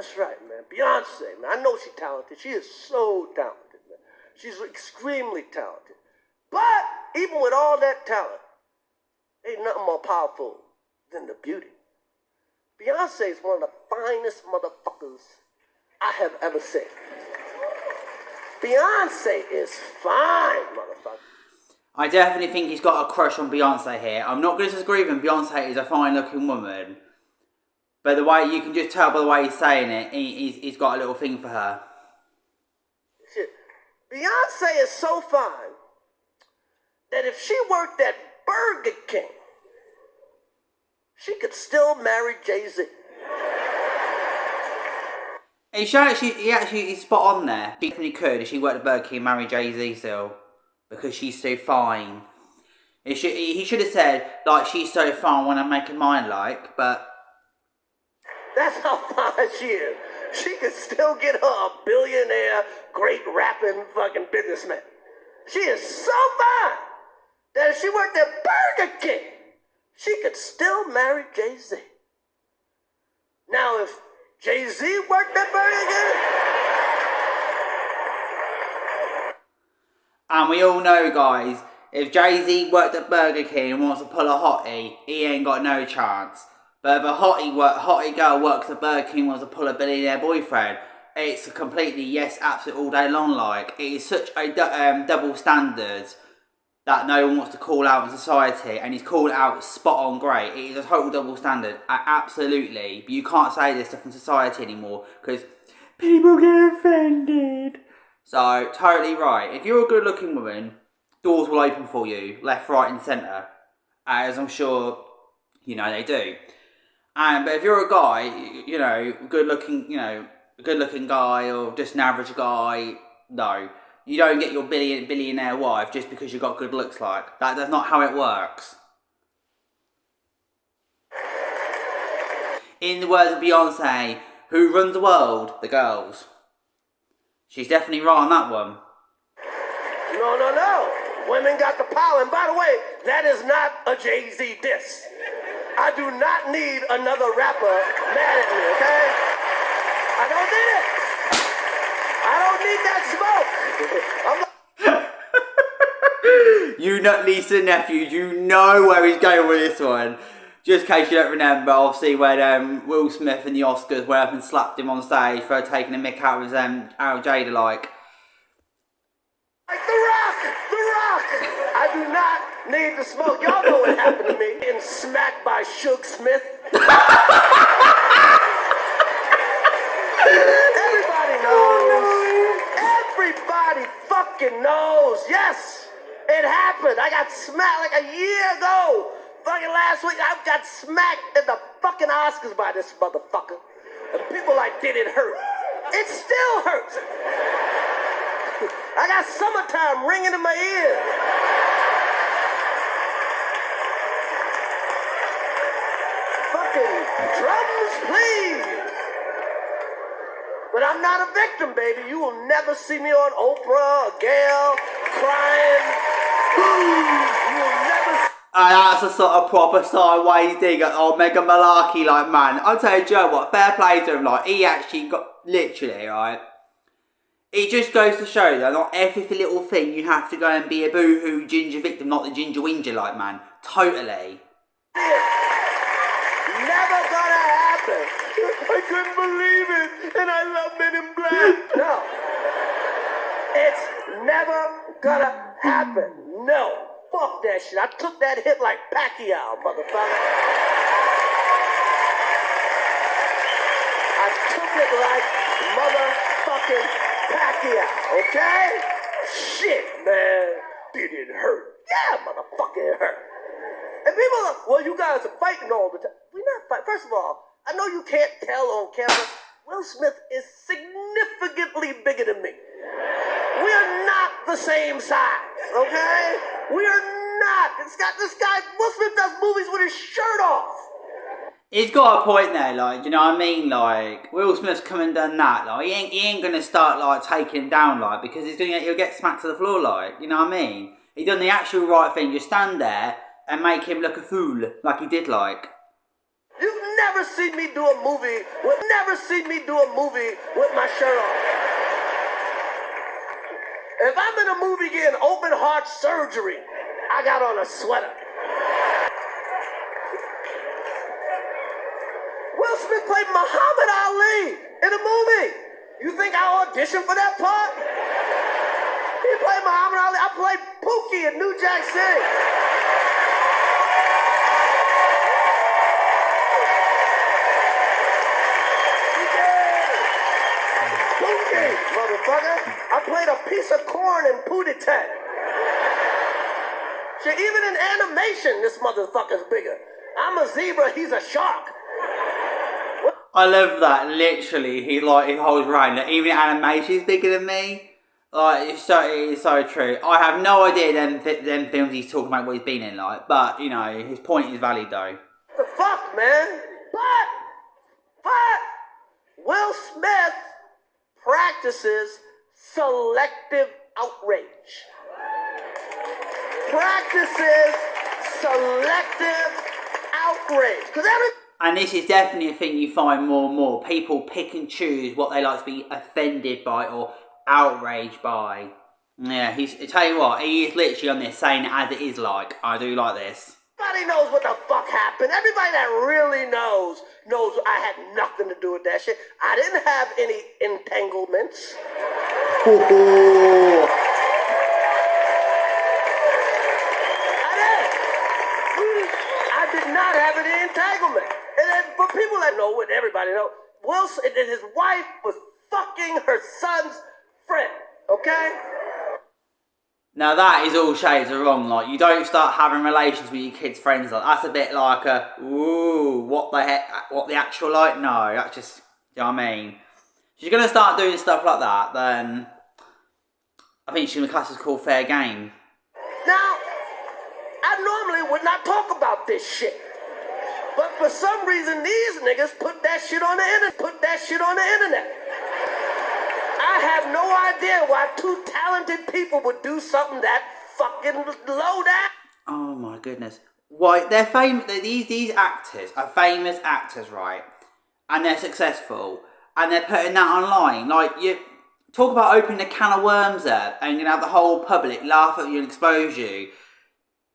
That's right, man. Beyonce, man. I know she's talented. She is so talented, man. She's extremely talented. But even with all that talent, ain't nothing more powerful than the beauty. Beyonce is one of the finest motherfuckers I have ever seen. Beyonce is fine, motherfucker. I definitely think he's got a crush on Beyonce here. I'm not going to disagree with him. Beyonce is a fine-looking woman. But the way, you can just tell by the way he's saying it, he's got a little thing for her. Shit. Beyonce is so fine that if she worked at Burger King, she could still marry Jay-Z. He's actually spot on there. She definitely could if she worked at Burger King and marry Jay-Z still. Because she's so fine. He should have said, like, she's so fine when I'm making mine like, but... That's how fine she is. She could still get her a billionaire, great rapping fucking businessman. She is so fine that if she worked at Burger King, she could still marry Jay-Z. Now, if Jay-Z worked at Burger King... And we all know, guys, if Jay-Z worked at Burger King and wants to pull a hottie, he ain't got no chance. But if a hottie girl works at Burger King and wants to pull a billionaire boyfriend, it's a completely yes, absolutely all day long. Like, it is such a double standard that no one wants to call out in society, and he's called out spot on great. It is a total double standard, absolutely. But you can't say this stuff in society anymore because people get offended. So, totally right. If you're a good looking woman, doors will open for you, left, right and centre. As I'm sure, you know, they do. But if you're a guy, you know, a good looking guy or just an average guy, no. You don't get your billionaire wife just because you've got good looks like. That's not how it works. In the words of Beyonce, who runs the world? The girls. She's definitely right on that one. No. Women got the power. And by the way, that is not a Jay-Z diss. I do not need another rapper mad at me, okay? I don't need it. I don't need that smoke. You Lisa nephews, you know where he's going with this one. Just in case you don't remember, obviously when Will Smith in the Oscars went up and slapped him on stage for taking a mick out of Jada like. The Rock! I do not need the smoke. Y'all know what happened to me. Getting smacked by Suge Smith. Everybody knows. Everybody fucking knows. Yes, it happened. I got smacked like a year ago. Fucking last week, I got smacked in the fucking Oscars by this motherfucker. And people like, did it hurt? It still hurts. I got Summertime ringing in my ears. Fucking drums, please. But I'm not a victim, baby. You will never see me on Oprah or Gayle crying. You will never see. That's a sort of proper sideways dig or mega malarkey, like, man. I'll tell you, Joe, what, fair play to him, like, he actually got, literally, right? It just goes to show that not every little thing you have to go and be a boo-hoo ginger victim, not the ginger whinger, like, man. Totally. Never gonna happen. I couldn't believe it, and I love Men in Black. No. It's never gonna happen. No. Fuck that shit. I took that hit like Pacquiao, motherfucker. I took it like motherfucking Pacquiao, okay? Shit, man. Did it hurt? Yeah, motherfucker, it hurt. And people are, well, you guys are fighting all the time. We're not fighting. First of all, I know you can't tell on camera. Will Smith is significantly bigger than me. We are not the same size, okay? We are not. This guy, Will Smith does movies with his shirt off. He's got a point there, like, you know what I mean? Like, Will Smith's come and done that, like, he ain't gonna start, like, taking him down, like, because he'll get smacked to the floor, like, you know what I mean? He done the actual right thing, just stand there and make him look a fool, like he did, like. You've never see me do a movie with my shirt on. If I'm in a movie getting open heart surgery, I got on a sweater. Will Smith played Muhammad Ali in a movie. You think I auditioned for that part? He played Muhammad Ali. I played Pookie in New Jack City. Pookie, motherfucker. I played a piece of corn in Pootie Tang. Shit, even in animation, this motherfucker's bigger. I'm a zebra, he's a shark. I love that. Literally, he holds around. Like, even animation is bigger than me. Like, it's so true. I have no idea them films he's talking about what he's been in, like, but you know, his point is valid though. What the fuck, man? But Will Smith practices selective outrage. And this is definitely a thing you find more and more. People pick and choose what they like to be offended by or outraged by. Yeah, I tell you what, he is literally on this saying it as it is like. I do like this. Everybody knows what the fuck happened. Everybody that really knows I had nothing to do with that shit. I didn't have any entanglements. Oh. I did not have any entanglement. And then for people that know, and everybody know, Wilson and his wife was fucking her son's friend, okay? Now that is all shades of wrong. Like, you don't start having relations with your kids' friends. Like, that's a bit like what the heck, what the actual like? No, that's just, you know what I mean? If you're gonna start doing stuff like that, then I think she's gonna class as called fair game. Now, I normally would not talk about this shit. But for some reason, these niggas put that shit on the internet. I have no idea why two talented people would do something that fucking low down. Oh my goodness. Why, they're famous, these actors are famous actors, right? And they're successful. And they're putting that online. Like, you talk about opening a can of worms up and you're gonna have the whole public laugh at you and expose you.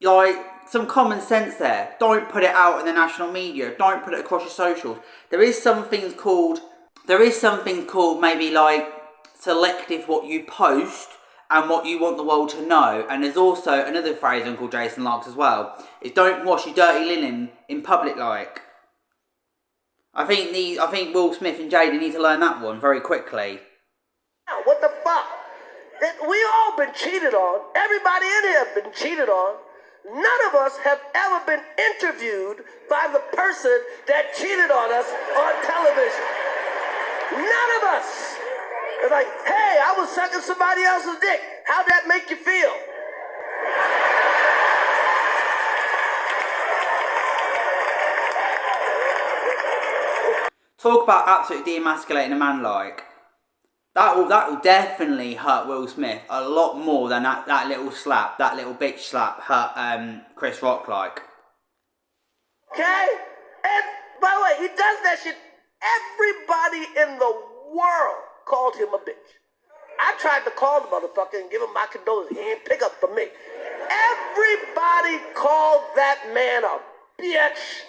Like, some common sense there. Don't put it out in the national media. Don't put it across your socials. There is some things called maybe like selective what you post and what you want the world to know. And there's also another phrase Uncle Jason likes as well. Is don't wash your dirty linen in public like. I think Will Smith and Jada need to learn that one very quickly. What the fuck? We all been cheated on. Everybody in here have been cheated on. None of us have ever been interviewed by the person that cheated on us on television. None of us. It's like, hey, I was sucking somebody else's dick. How'd that make you feel? Talk about absolutely demasculating a man like. That will definitely hurt Will Smith a lot more than that little slap, that little bitch slap hurt Chris Rock like. Okay? And by the way, he does that shit. Everybody in the world called him a bitch. I tried to call the motherfucker and give him my condolences. He ain't pick up for me. Everybody called that man a bitch.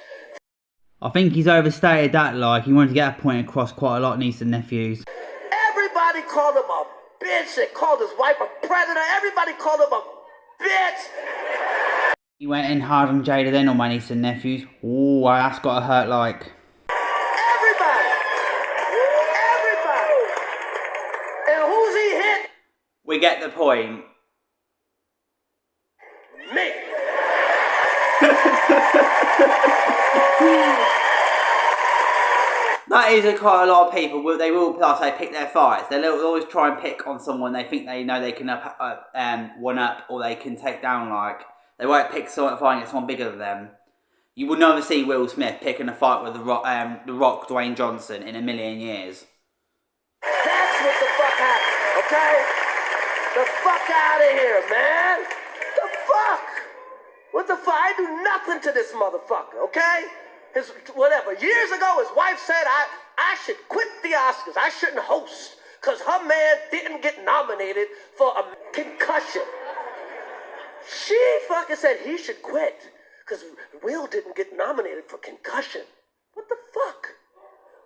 I think he's overstated that, like, he wanted to get a point across quite a lot, niece and nephews. Everybody called him a bitch. They called his wife a predator. Everybody called him a bitch. He went in hard on Jada then, on my niece and nephews. Ooh, that's gotta hurt like. Everybody. And who's he hit? We get the point. Me. That is quite a lot of people. They will, like I say, pick their fights. They'll always try and pick on someone they think they know they can one up or they can take down. Like, they won't pick someone fighting against someone bigger than them. You will never see Will Smith picking a fight with the Rock, Dwayne Johnson, in a million years. That's what the fuck happened, okay? The fuck out of here, man. The fuck? What the fuck? I do nothing to this motherfucker, okay? His whatever. Years ago, his wife said I should quit the Oscars. I shouldn't host because her man didn't get nominated for a concussion. She fucking said he should quit because Will didn't get nominated for concussion. What the fuck?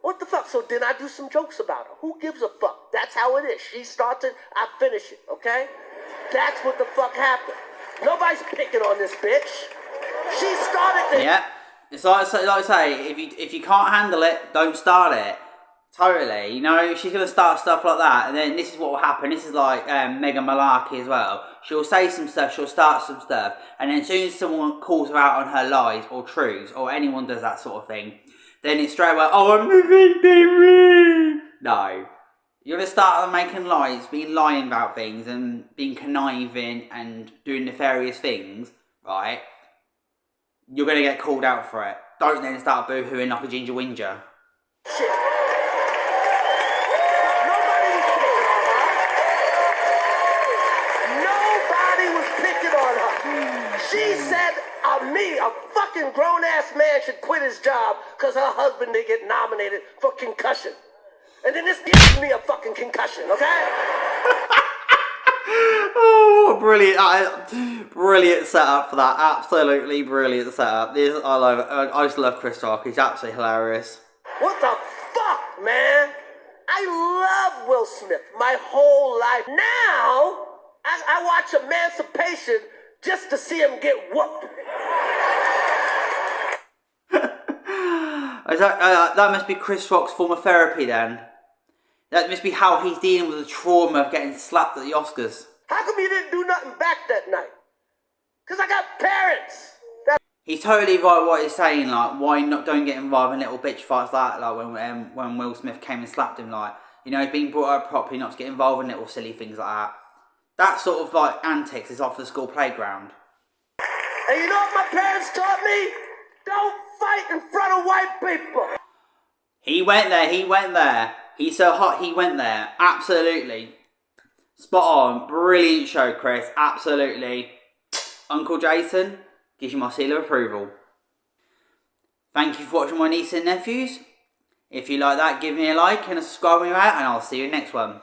What the fuck? So then I do some jokes about her. Who gives a fuck? That's how it is. She starts it, I finish it, okay? That's what the fuck happened. Nobody's picking on this bitch. She started this. Yeah. It's like I say, if you can't handle it, don't start it. Totally. You know, she's going to start stuff like that, and then this is what will happen. This is like Megan Malarkey as well. She'll say some stuff, she'll start some stuff, and then as soon as someone calls her out on her lies or truths, or anyone does that sort of thing, then it's straight away, oh, I'm the victim. No. You're going to start making lies, being lying about things, and being conniving, and doing nefarious things, right? You're going to get called out for it. Don't then start boo-hooing like a ginger whinger. Shit. Nobody was picking on her. She said, me, a fucking grown-ass man should quit his job because her husband didn't get nominated for concussion. And then this gives me a fucking concussion, okay? Oh, brilliant. Brilliant setup for that. Absolutely brilliant setup. I love it. I just love Chris Rock. He's absolutely hilarious. What the fuck, man? I love Will Smith my whole life. Now, I watch Emancipation just to see him get whooped. That must be Chris Rock's form of therapy then. That must be how he's dealing with the trauma of getting slapped at the Oscars. How come you didn't do nothing back that night? Because I got parents. He's totally right what he's saying, like, why not don't get involved in little bitch fights like that, like when Will Smith came and slapped him, like, you know, he's being brought up properly, not to get involved in little silly things like that. That sort of, like, antics is off the school playground. And you know what my parents taught me? Don't fight in front of white people. He went there. He's so hot, he went there. Absolutely. Spot on. Brilliant show, Chris. Absolutely. Uncle Jason gives you my seal of approval. Thank you for watching my niece and nephews. If you like that, give me a like and a subscribe when you're out, and I'll see you next one.